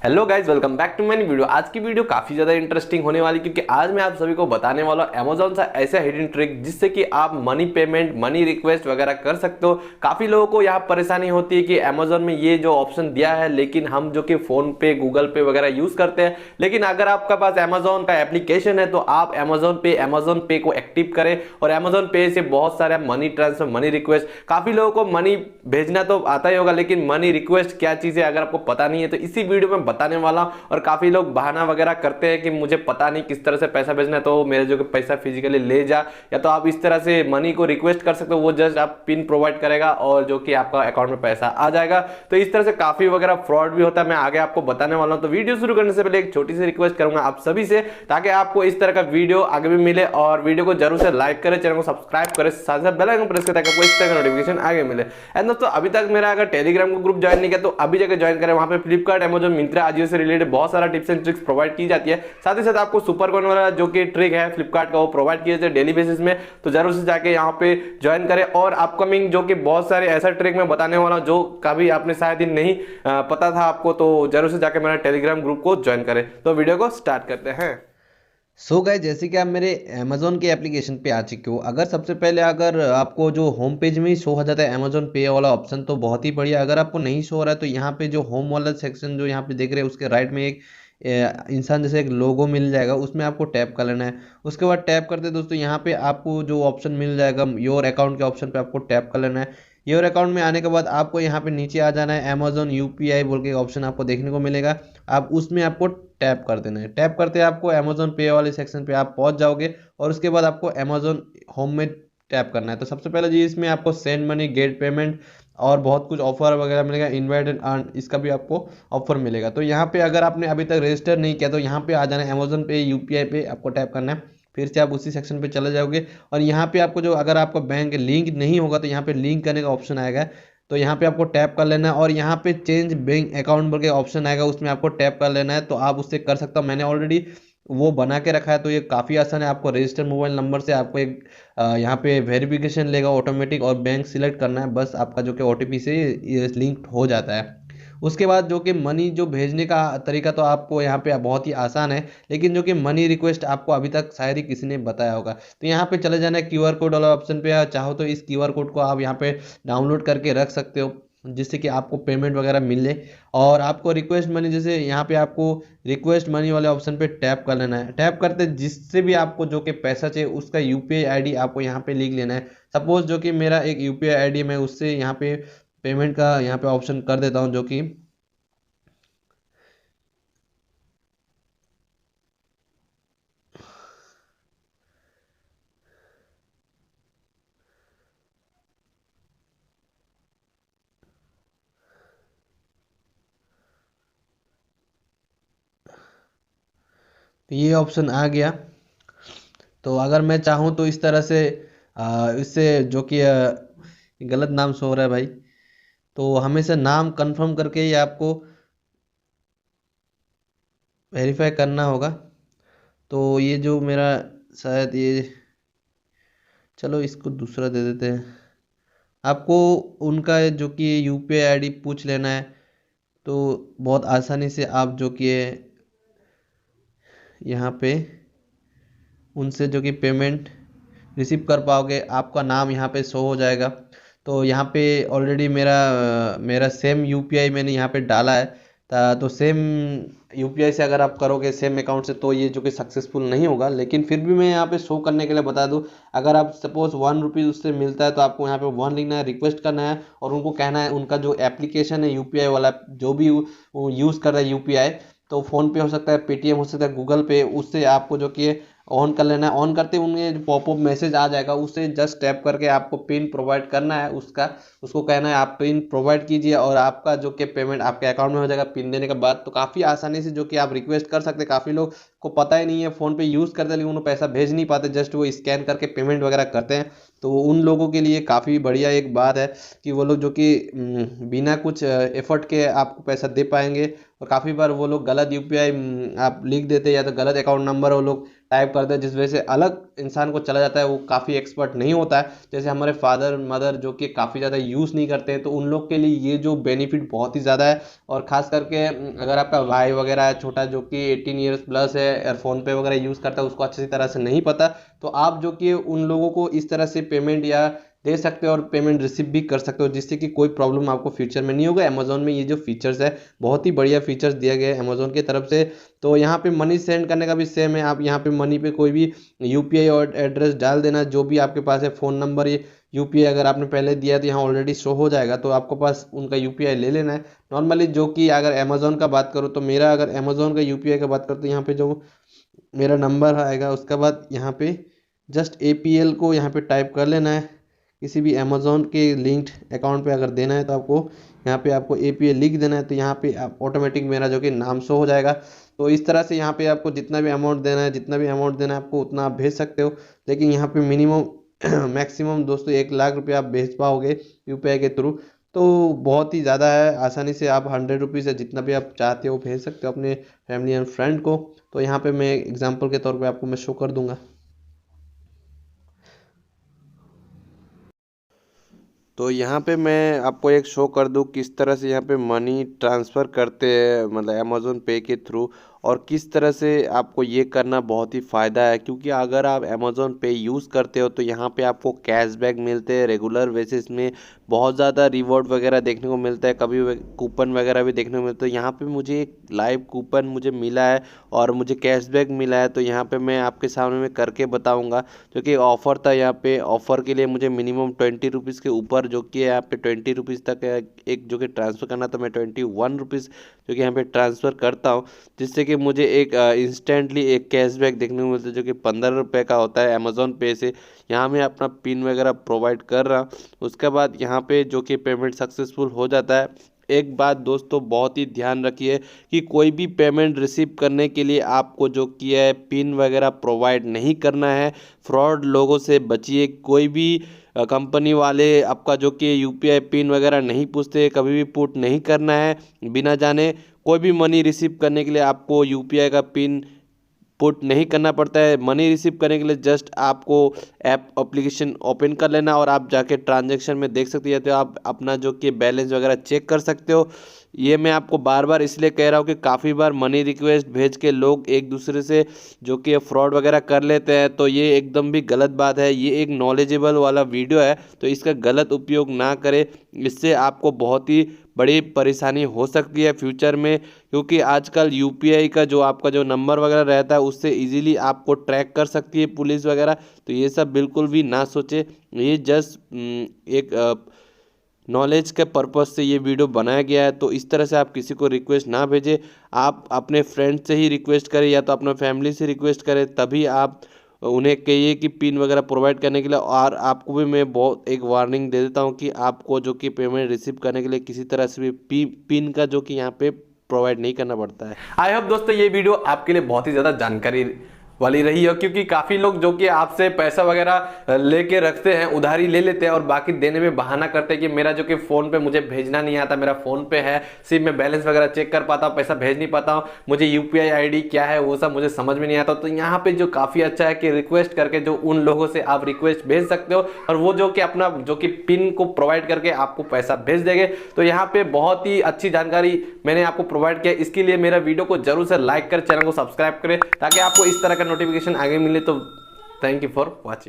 Hello guys, welcome back to many video. आज की video काफी ज्यादा इंटरेस्टिंग होने वाली, क्योंकि आज मैं आप सभी को बताने वाला हूँ अमेजोन सा ऐसा हिडन ट्रिक जिससे कि आप मनी पेमेंट, मनी रिक्वेस्ट वगैरह कर सकते हो। काफी लोगों को यहाँ परेशानी होती है कि अमेजोन में ये जो ऑप्शन दिया है, लेकिन हम जो कि फोन पे, गूगल पे वगैरह यूज करते हैं, लेकिन अगर आपका पास अमेजोन का एप्लीकेशन है तो आप अमेजोन पे को एक्टिव करें और अमेजोन पे से बहुत सारे मनी ट्रांसफर, मनी रिक्वेस्ट, काफी लोगों को मनी भेजना तो आता ही होगा, लेकिन मनी रिक्वेस्ट क्या चीज है अगर आपको पता नहीं है तो इसी वीडियो में बताने वाला हूं। और काफी लोग बहाना वगैरह करते हैं कि मुझे पता नहीं किस तरह से पैसा भेजना है, तो मेरे जो कि पैसा फिजिकली ले जा, या तो आप इस तरह से मनी को रिक्वेस्ट कर सकते हो, वो जस्ट आप पिन प्रोवाइड करेगा और जो कि आपका अकाउंट में पैसा आ जाएगा। तो इस तरह से काफी वगैरह फ्रॉड भी होता है, मैं आगे आपको बताने वाला हूं। तो वीडियो शुरू करने से पहले एक छोटी सी रिक्वेस्ट करूंगा आप सभी से, ताकि आपको इस तरह का वीडियो आगे भी मिले, और वीडियो को जरूर से लाइक करें, चैनल को सब्सक्राइब करें, साथ साथ बेल आइकन प्रेस करें ताकि आपको इस तरह का नोटिफिकेशन आगे मिले। एंड दोस्तों, अभी तक मेरा अगर टेलीग्राम को ग्रुप ज्वाइन नहीं किया तो अभी जाकर ज्वाइन करें। वहां पे फ्लिपकार्ट, अमेजन, मिंत्रा, आजियो से रिलेटेड बहुत सारा टिप्स एंड ट्रिक्स प्रोवाइड की जाती है। साथ ही साथ आपको सुपर कॉइन वाला जो कि ट्रिक है फ्लिपकार्ट का, वो प्रोवाइड किए जाते हैं डेली बेसिस में, तो जरूर से जाके यहाँ पे ज्वाइन करें। और अपकमिंग जो कि बहुत सारे ऐसा ट्रिक मैं बताने वाला हूँ जो कभी आपने शायद ही नहीं पता था आपको, तो जरूर से जाके मेरा टेलीग्राम ग्रुप को ज्वाइन करें। तो वीडियो को स्टार्ट करते हैं। गाइस, जैसे कि आप मेरे अमेजोन के एप्लीकेशन पे आ चुके हो, अगर सबसे पहले अगर आपको जो होम पेज में ही शो हो जाता है अमेजोन पे वाला ऑप्शन, तो बहुत ही बढ़िया। अगर आपको नहीं शो हो रहा है तो यहाँ पे जो होम वाला सेक्शन जो यहाँ पे देख रहे हैं, उसके राइट में एक इंसान जैसे एक लोगो मिल जाएगा, उसमें आपको टैप कर लेना है। उसके बाद टैप करते दोस्तों, यहाँ पे आपको जो ऑप्शन मिल जाएगा योर अकाउंट के ऑप्शन पे आपको टैप कर लेना है। योर अकाउंट में आने के बाद आपको यहाँ पे नीचे आ जाना है, अमेजोन यूपीआई बोल के ऑप्शन आपको देखने को मिलेगा। आप उसमें आपको टैप कर देना है। टैप करते आपको अमेजोन पे वाले सेक्शन पे आप पहुंच जाओगे, और उसके बाद आपको अमेजोन होम में टैप करना है। तो सबसे पहले जी इसमें आपको सेंड मनी, गेट पेमेंट और बहुत कुछ ऑफर वगैरह मिलेगा, इनवाइट एंड अर्न, इसका भी आपको ऑफर मिलेगा। तो यहाँ पे अगर आपने अभी तक रजिस्टर नहीं किया तो यहाँ पे आ जाना है, अमेजोन पे, यूपीआई पे आपको टैप करना है। फिर से आप उसी सेक्शन पे चले जाओगे, और यहाँ पे आपको जो अगर आपका बैंक लिंक नहीं होगा तो यहाँ पे लिंक करने का ऑप्शन आएगा, तो यहाँ पे आपको टैप कर लेना है। और यहाँ पे चेंज बैंक अकाउंट बोल के ऑप्शन आएगा, उसमें आपको टैप कर लेना है। तो आप उससे कर सकते हो, मैंने ऑलरेडी वो बना के रखा है, तो ये काफ़ी आसान है। आपको रजिस्टर मोबाइल नंबर से आपको एक यहाँ पे वेरिफिकेशन लेगा ऑटोमेटिक, और बैंक सिलेक्ट करना है, बस आपका जो कि ओटीपी से ये लिंक हो जाता है। उसके बाद जो कि मनी जो भेजने का तरीका तो आपको यहाँ पे बहुत ही आसान है, लेकिन जो कि मनी रिक्वेस्ट आपको अभी तक शायद ही किसी ने बताया होगा। तो यहाँ पे चले जाना है क्यूआर कोड वाला ऑप्शन पे, या चाहो तो इस क्यूआर कोड को आप यहाँ पे डाउनलोड करके रख सकते हो, जिससे कि आपको पेमेंट वगैरह मिले। और आपको रिक्वेस्ट मनी, जैसे यहाँ पे आपको रिक्वेस्ट मनी वाले ऑप्शन पे टैप कर लेना है। टैप करते जिससे भी आपको जो कि पैसा चाहिए उसका यूपीआई आईडी आपको यहाँ पे लिख लेना है। सपोज जो कि मेरा एक यूपीआई आईडी, मैं उससे यहाँ पे पेमेंट का यहाँ पे ऑप्शन कर देता हूँ, जो कि ये ऑप्शन आ गया। तो अगर मैं चाहूँ तो इस तरह से इससे जो कि गलत नाम शो हो रहा है भाई, तो हमेशा नाम कंफर्म करके ही आपको वेरीफाई करना होगा। तो ये जो मेरा शायद ये, चलो इसको दूसरा दे देते हैं। आपको उनका जो कि यूपीआई आईडी पूछ लेना है, तो बहुत आसानी से आप जो कि यहाँ पे उनसे जो कि पेमेंट रिसीव कर पाओगे। आपका नाम यहाँ पे शो हो जाएगा। तो यहाँ पे ऑलरेडी मेरा सेम यूपीआई मैंने यहाँ पे डाला है। तो सेम यूपीआई से अगर आप करोगे सेम अकाउंट से, तो ये जो कि सक्सेसफुल नहीं होगा, लेकिन फिर भी मैं यहाँ पे शो करने के लिए बता दूँ। अगर आप सपोज 1 रुपीज़ उससे मिलता है तो आपको यहाँ पे 1 लिखना है, रिक्वेस्ट करना है, और उनको कहना है उनका जो एप्लीकेशन है यूपीआई वाला, जो भी वो यूज़ कर रहा है यूपीआई, तो फ़ोन पे हो सकता है, पेटीएम हो सकता है, गूगल पे, उससे आपको जो कि ऑन कर लेना है। ऑन करते उन्हें जो पॉपअप मैसेज आ जाएगा, उससे जस्ट टैप करके आपको पिन प्रोवाइड करना है उसका, उसको कहना है आप पिन प्रोवाइड कीजिए, और आपका जो कि पेमेंट आपके अकाउंट में हो जाएगा पिन देने के बाद। तो काफ़ी आसानी से जो कि आप रिक्वेस्ट कर सकते हैं। काफ़ी लोग को पता ही नहीं है, फ़ोन पे यूज़ करते हैं लेकिन उन्हें पैसा भेज नहीं पाते, जस्ट वो स्कैन करके पेमेंट वगैरह करते हैं। तो उन लोगों के लिए काफ़ी बढ़िया एक बात है कि वो लोग जो कि बिना कुछ एफर्ट के आपको पैसा दे पाएंगे। और काफ़ी बार वो लोग गलत यूपीआई आप लिख देते हैं, या तो गलत अकाउंट नंबर वो लोग टाइप करते हैं, जिस वजह से अलग इंसान को चला जाता है, वो काफ़ी एक्सपर्ट नहीं होता है। जैसे हमारे फादर मदर जो कि काफ़ी ज़्यादा यूज़ नहीं करते हैं, तो उन लोग के लिए ये जो बेनिफिट बहुत ही ज़्यादा है। और ख़ास करके अगर आपका भाई वगैरह है छोटा जो कि 18 ईयर्स प्लस है और फ़ोनपे वगैरह यूज़ करता है, उसको अच्छी तरह से नहीं पता, तो आप जो कि उन लोगों को इस तरह से पेमेंट या दे सकते हो और पेमेंट रिसीव भी कर सकते हो, जिससे कि कोई प्रॉब्लम आपको फ्यूचर में नहीं होगा। अमेजोन में ये जो फीचर्स है बहुत ही बढ़िया फीचर्स दिया गया है अमेजोन की तरफ से। तो यहाँ पे मनी सेंड करने का भी सेम है, आप यहाँ पे मनी पे कोई भी यूपीआई और एड्रेस डाल देना जो भी आपके पास है, फ़ोन नंबर, ये यूपीआई अगर आपने पहले दिया है तो यहाँ ऑलरेडी शो हो जाएगा, तो आपको पास उनका यूपीआई ले लेना है नॉर्मली। जो कि अगर अमेजोन का बात करूँ तो मेरा अगर अमेजोन का यूपीआई का बात करूँ तो यहाँ पे जो मेरा नंबर आएगा उसके बाद यहाँ पे जस्ट एपीएल को यहाँ पे टाइप कर लेना है। किसी भी अमेजोन के लिंक्ड अकाउंट पे अगर देना है तो आपको यहाँ पे आपको एपीएल लिख देना है, तो यहाँ पे आप ऑटोमेटिक मेरा जो कि नाम शो हो जाएगा। तो इस तरह से यहाँ पे आपको जितना भी अमाउंट देना है, जितना भी अमाउंट देना है आपको उतना आप भेज सकते हो। लेकिन यहाँ पे मिनिमम मैक्सिमम दोस्तों 1 लाख रुपये आप भेज पाओगे यूपीआई के थ्रू, तो बहुत ही ज़्यादा है। आसानी से आप 100 रुपीज़ से जितना भी आप चाहते हो भेज सकते हो अपने फैमिली एंड फ्रेंड को। तो यहाँ पे मैं एग्जांपल के तौर पे आपको मैं शो कर दूंगा। तो यहाँ पे मैं आपको एक शो कर दूँ किस तरह से यहाँ पे मनी ट्रांसफ़र करते हैं, मतलब अमेज़न पे के थ्रू, और किस तरह से आपको ये करना बहुत ही फ़ायदा है। क्योंकि अगर आप अमेज़न पे यूज़ करते हो तो यहाँ पे आपको कैशबैक मिलते हैं रेगुलर बेसिस में, बहुत ज़्यादा रिवॉर्ड वगैरह देखने को मिलता है, कभी कूपन वगैरह भी देखने को मिलता है। यहाँ पे मुझे एक लाइव कूपन मुझे मिला है और मुझे कैशबैक मिला है, तो यहाँ पे मैं आपके सामने में करके बताऊँगा। जो कि ऑफ़र था, यहाँ पे ऑफ़र के लिए मुझे मिनिमम 20 रुपीज़ के ऊपर जो कि यहाँ पे 20 रुपीज़ तक एक जो कि ट्रांसफ़र करना था, मैं 21 रुपीज़ जो कि यहाँ पे ट्रांसफ़र करता हूँ, जिससे कि मुझे एक इंस्टेंटली एक कैशबैक देखने को मिलता है जो कि 15 रुपये का होता है अमेज़न पे से। यहाँ मैं अपना पिन वगैरह प्रोवाइड कर रहा हूँ, उसके बाद यहाँ पे जो कि पेमेंट सक्सेसफुल हो जाता है। एक बात दोस्तों बहुत ही ध्यान रखिए कि कोई भी पेमेंट रिसीव करने के लिए आपको जो किया है पिन वगैरह प्रोवाइड नहीं करना है। फ्रॉड लोगों से बचिए। कोई भी कंपनी वाले आपका जो कि यूपीआई पिन वगैरह नहीं पूछते, कभी भी पुट नहीं करना है बिना जाने। कोई भी मनी रिसीव करने के लिए आपको यूपीआई का पिन पुट नहीं करना पड़ता है। मनी रिसीव करने के लिए जस्ट आपको ऐप एप्लीकेशन ओपन कर लेना और आप जाके ट्रांजैक्शन में देख सकते हैं, तो आप अपना जो कि बैलेंस वगैरह चेक कर सकते हो। ये मैं आपको बार बार इसलिए कह रहा हूँ कि काफ़ी बार मनी रिक्वेस्ट भेज के लोग एक दूसरे से जो कि फ्रॉड वगैरह कर लेते हैं, तो ये एकदम भी गलत बात है। ये एक नॉलेजेबल वाला वीडियो है, तो इसका गलत उपयोग ना करें, इससे आपको बहुत ही बड़ी परेशानी हो सकती है फ्यूचर में। क्योंकि आजकल यूपीआई का जो आपका जो नंबर वगैरह रहता है उससे इजीली आपको ट्रैक कर सकती है पुलिस वगैरह, तो ये सब बिल्कुल भी ना सोचे। ये जस्ट एक नॉलेज के पर्पज़ से ये वीडियो बनाया गया है, तो इस तरह से आप किसी को रिक्वेस्ट ना भेजें। आप अपने फ्रेंड से ही रिक्वेस्ट करें या तो अपना फैमिली से रिक्वेस्ट करें, तभी आप उन्हें कहिए कि पिन वगैरह प्रोवाइड करने के लिए। और आपको भी मैं बहुत एक वार्निंग दे देता हूँ कि आपको जो कि पेमेंट रिसीव करने के लिए किसी तरह से भी पिन का जो कि यहाँ पे प्रोवाइड नहीं करना पड़ता है। आई होप दोस्तों ये वीडियो आपके लिए बहुत ही ज़्यादा जानकारी वाली रही है, क्योंकि काफ़ी लोग जो कि आपसे पैसा वगैरह लेके रखते हैं, उधारी ले लेते हैं और बाकी देने में बहाना करते हैं कि मेरा जो कि फ़ोन पे मुझे भेजना नहीं आता, मेरा फ़ोन पे है सिर्फ मैं बैलेंस वगैरह चेक कर पाता हूँ, पैसा भेज नहीं पाता हूँ, मुझे यूपीआई आईडी क्या है वो सब मुझे समझ में नहीं आता। तो यहाँ पे जो काफ़ी अच्छा है कि रिक्वेस्ट करके जो उन लोगों से आप रिक्वेस्ट भेज सकते हो और वो जो कि अपना जो कि पिन को प्रोवाइड करके आपको पैसा भेज देंगे। तो यहाँ पे बहुत ही अच्छी जानकारी मैंने आपको प्रोवाइड किया, इसके लिए मेरा वीडियो को जरूर से लाइक कर, चैनल को सब्सक्राइब करें ताकि आपको इस तरह का नोटिफिकेशन आगे मिले। तो थैंक यू फॉर वॉचिंग।